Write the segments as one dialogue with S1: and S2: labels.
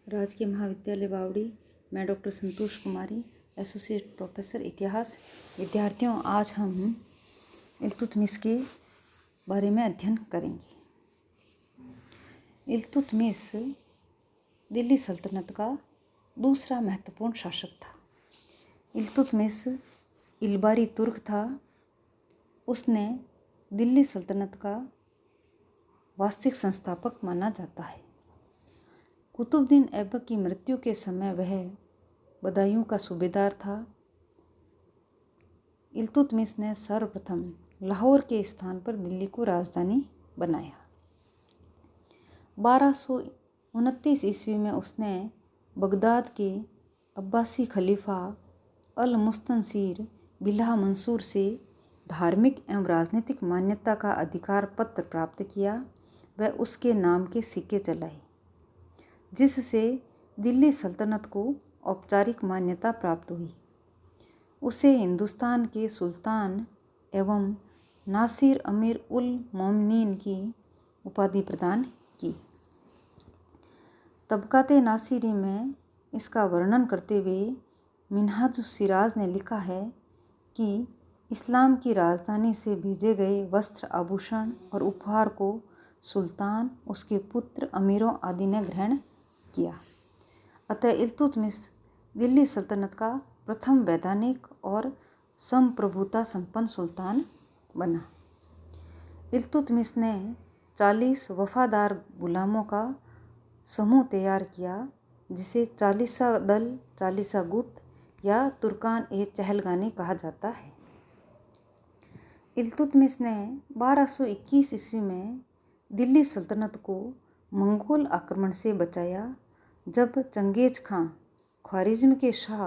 S1: राजकीय महाविद्यालय बावड़ी। मैं डॉक्टर संतोष कुमारी, एसोसिएट प्रोफेसर इतिहास। विद्यार्थियों, आज हम इल्तुतमिश के बारे में अध्ययन करेंगे। इल्तुतमिश दिल्ली सल्तनत का दूसरा महत्वपूर्ण शासक था। इल्तुतमिश इल्बारी तुर्क था। उसने दिल्ली सल्तनत का वास्तविक संस्थापक माना जाता है। कुतुबुद्दीन ऐबक की मृत्यु के समय वह बदायूं का सूबेदार था। इल्तुतमिश ने सर्वप्रथम लाहौर के स्थान पर दिल्ली को राजधानी बनाया। 1229 ईस्वी में उसने बगदाद के अब्बासी खलीफा अल मुस्तनसीर बिल्लाह मंसूर से धार्मिक एवं राजनीतिक मान्यता का अधिकार पत्र प्राप्त किया। वह उसके नाम के सिक्के चलाए, जिससे दिल्ली सल्तनत को औपचारिक मान्यता प्राप्त हुई। उसे हिंदुस्तान के सुल्तान एवं नासिर अमीर उल मोमिनीन की उपाधि प्रदान की। तबकाते नासिरी में इसका वर्णन करते हुए मिन्हाजुस सिराज ने लिखा है कि इस्लाम की राजधानी से भेजे गए वस्त्र, आभूषण और उपहार को सुल्तान, उसके पुत्र, अमीरों आदि ने ग्रहण किया। अतः इल्तुतमिश दिल्ली सल्तनत का प्रथम वैधानिक और संप्रभुता संपन्न सुल्तान बना। इल्तुतमिश ने 40 वफादार गुलामों का समूह तैयार किया, जिसे 40सा दल, 40सा गुट या तुर्कान ए चहलगानी कहा जाता है। इल्तुतमिश ने 1221 ईस्वी में दिल्ली सल्तनत को मंगोल आक्रमण से बचाया। जब चंगेज खां ख्वारिज्म के शाह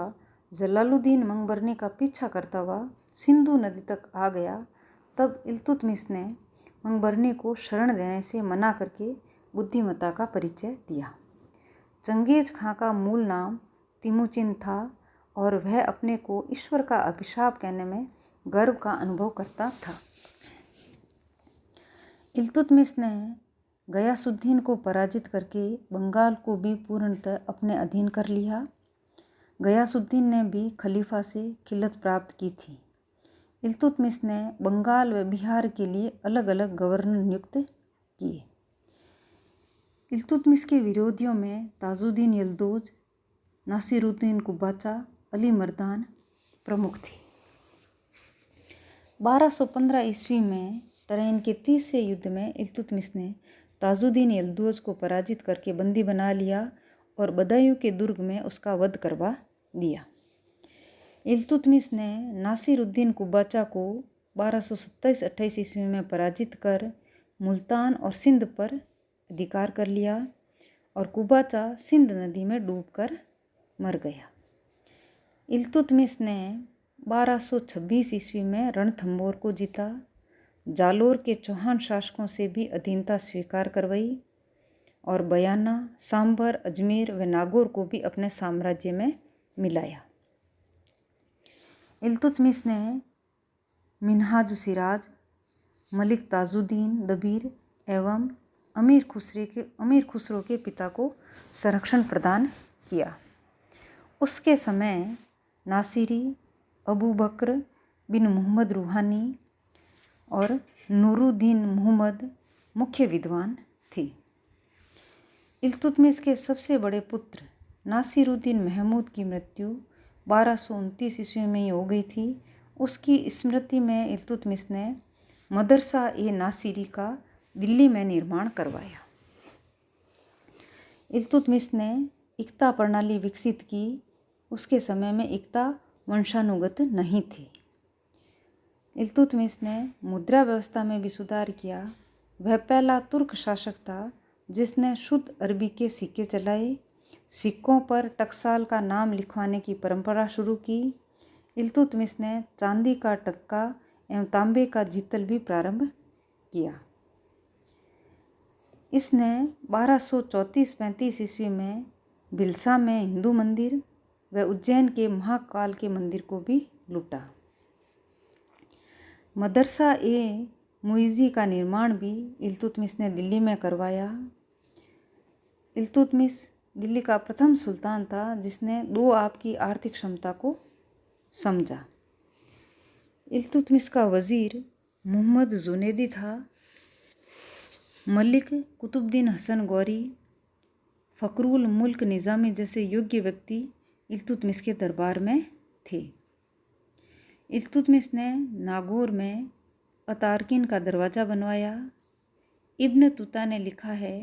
S1: जलालुद्दीन मंगबरनी का पीछा करता हुआ सिंधु नदी तक आ गया, तब इल्तुतमिश ने मंगबरनी को शरण देने से मना करके बुद्धिमत्ता का परिचय दिया। चंगेज खां का मूल नाम तिमुचिन था और वह अपने को ईश्वर का अभिशाप कहने में गर्व का अनुभव करता था। इल्तुतमिश ने गयासुद्दीन को पराजित करके बंगाल को भी पूर्णतः अपने अधीन कर लिया। गयासुद्दीन ने भी खलीफा से खिलत प्राप्त की थी। इल्तुतमिश ने बंगाल व बिहार के लिए अलग अलग गवर्नर नियुक्त किए। इल्तुतमिश के विरोधियों में ताजुद्दीन यल्दौज, नासिरुद्दीन कुबाचा, अली मर्दान प्रमुख थे। 1215 ईस्वी में तराइन के तीसरे युद्ध में इल्तुतमिश ने ताजुद्दीन यल्दौज को पराजित करके बंदी बना लिया और बदायूं के दुर्ग में उसका वध करवा दिया। इल्तुतमिश ने नासिरुद्दीन कुबाचा को 1227-28 ईस्वी में पराजित कर मुल्तान और सिंध पर अधिकार कर लिया और कुबाचा सिंध नदी में डूबकर मर गया। इल्तुतमिश ने 1226 ईस्वी में रणथंभौर को जीता। जालोर के चौहान शासकों से भी अधीनता स्वीकार करवाई और बयाना, सांभर, अजमेर व नागौर को भी अपने साम्राज्य में मिलाया। इल्तुतमिश ने मिन्हाजुस सिराज, मलिक ताजुद्दीन दबीर एवं अमीर खुसरो के पिता को संरक्षण प्रदान किया। उसके समय नासिरी, अबू बकर बिन मोहम्मद रूहानी और नूरुद्दीन मुहम्मद मुख्य विद्वान थे। इल्तुतमिश के सबसे बड़े पुत्र नासिरुद्दीन महमूद की मृत्यु 1229 ईस्वी में ही हो गई थी। उसकी स्मृति में इल्तुतमिश ने मदरसा ए नासिरी का दिल्ली में निर्माण करवाया। इल्तुतमिश ने इक्ता प्रणाली विकसित की। उसके समय में इक्ता वंशानुगत नहीं थी। इल्तुतमिश ने मुद्रा व्यवस्था में भी सुधार किया। वह पहला तुर्क शासक था जिसने शुद्ध अरबी के सिक्के चलाए। सिक्कों पर टकसाल का नाम लिखवाने की परंपरा शुरू की। इल्तुतमिश ने चांदी का टक्का एवं तांबे का जितल भी प्रारंभ किया। इसने 1234-35 ईस्वी में भिलसा में हिंदू मंदिर व उज्जैन के महाकाल के मंदिर को भी लूटा। मदरसा ए मुइज़ी का निर्माण भी इल्तुतमिश ने दिल्ली में करवाया। इल्तुतमिश दिल्ली का प्रथम सुल्तान था जिसने दोआब की आर्थिक क्षमता को समझा। इल्तुतमिश का वज़ीर मोहम्मद जुनैदी था। मलिक कुतुबुद्दीन हसन गौरी, फ़खरुल मुल्क निज़ामी जैसे योग्य व्यक्ति इल्तुतमिश के दरबार में थे। इल्तुतमिश ने नागौर में अतारकिन का दरवाज़ा बनवाया। इब्न तुता ने लिखा है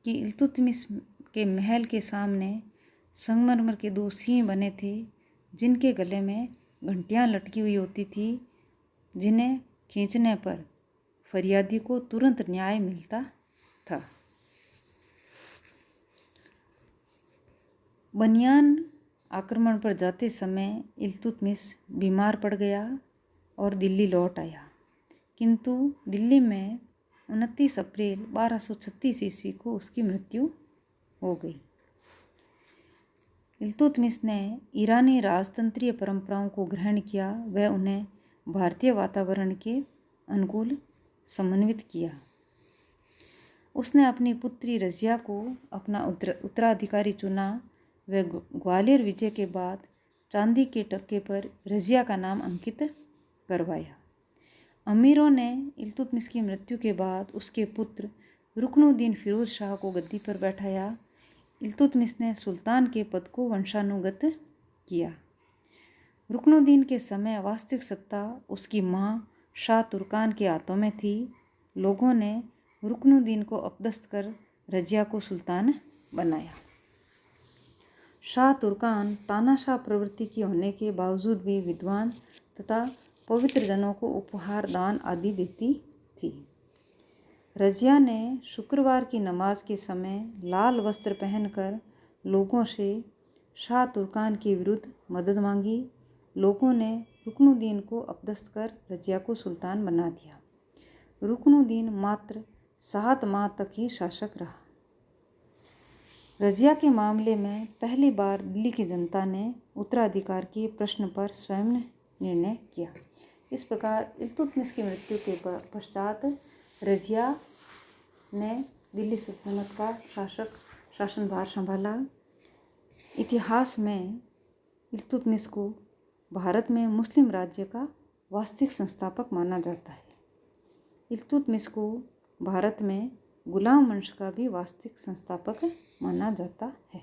S1: कि इल्तुतमिश के महल के सामने संगमरमर के 2 सिंह बने थे जिनके गले में घंटियाँ लटकी हुई होती थी, जिन्हें खींचने पर फरियादी को तुरंत न्याय मिलता था। बनियान आक्रमण पर जाते समय इल्तुतमिश बीमार पड़ गया और दिल्ली लौट आया, किंतु दिल्ली में 29 अप्रैल 1236 ईस्वी को उसकी मृत्यु हो गई। इल्तुतमिश ने ईरानी राजतंत्रीय परंपराओं को ग्रहण किया, वह उन्हें भारतीय वातावरण के अनुकूल समन्वित किया। उसने अपनी पुत्री रज़िया को अपना उत्तराधिकारी चुना। वह ग्वालियर विजय के बाद चांदी के टक्के पर रज़िया का नाम अंकित करवाया। अमीरों ने इल्तुतमिश की मृत्यु के बाद उसके पुत्र रुकनुद्दीन फिरोज शाह को गद्दी पर बैठाया। इल्तुतमिश ने सुल्तान के पद को वंशानुगत किया। रुकनुद्दीन के समय वास्तविक सत्ता उसकी मां शाह तुर्कान के हाथों में थी। लोगों ने रुकनुद्दीन को अपदस्थ कर रज़िया को सुल्तान बनाया। शाह तुर्कान तानाशाह प्रवृत्ति की होने के बावजूद भी विद्वान तथा पवित्र जनों को उपहार, दान आदि देती थी। रज़िया ने शुक्रवार की नमाज के समय लाल वस्त्र पहनकर लोगों से शाह तुर्कान के विरुद्ध मदद मांगी। लोगों ने रुकनुद्दीन को अपदस्थ कर रज़िया को सुल्तान बना दिया। रुकनुद्दीन मात्र 7 माह तक ही शासक रहा। रज़िया के मामले में पहली बार दिल्ली की जनता ने उत्तराधिकार के प्रश्न पर स्वयं निर्णय किया। इस प्रकार इल्तुतमिश की मृत्यु के पश्चात रज़िया ने दिल्ली सल्तनत का शासनभार संभाला। इतिहास में इल्तुतमिश को भारत में मुस्लिम राज्य का वास्तविक संस्थापक माना जाता है। इल्तुतमिश को भारत में गुलाम वंश का भी वास्तविक संस्थापक माना जाता है।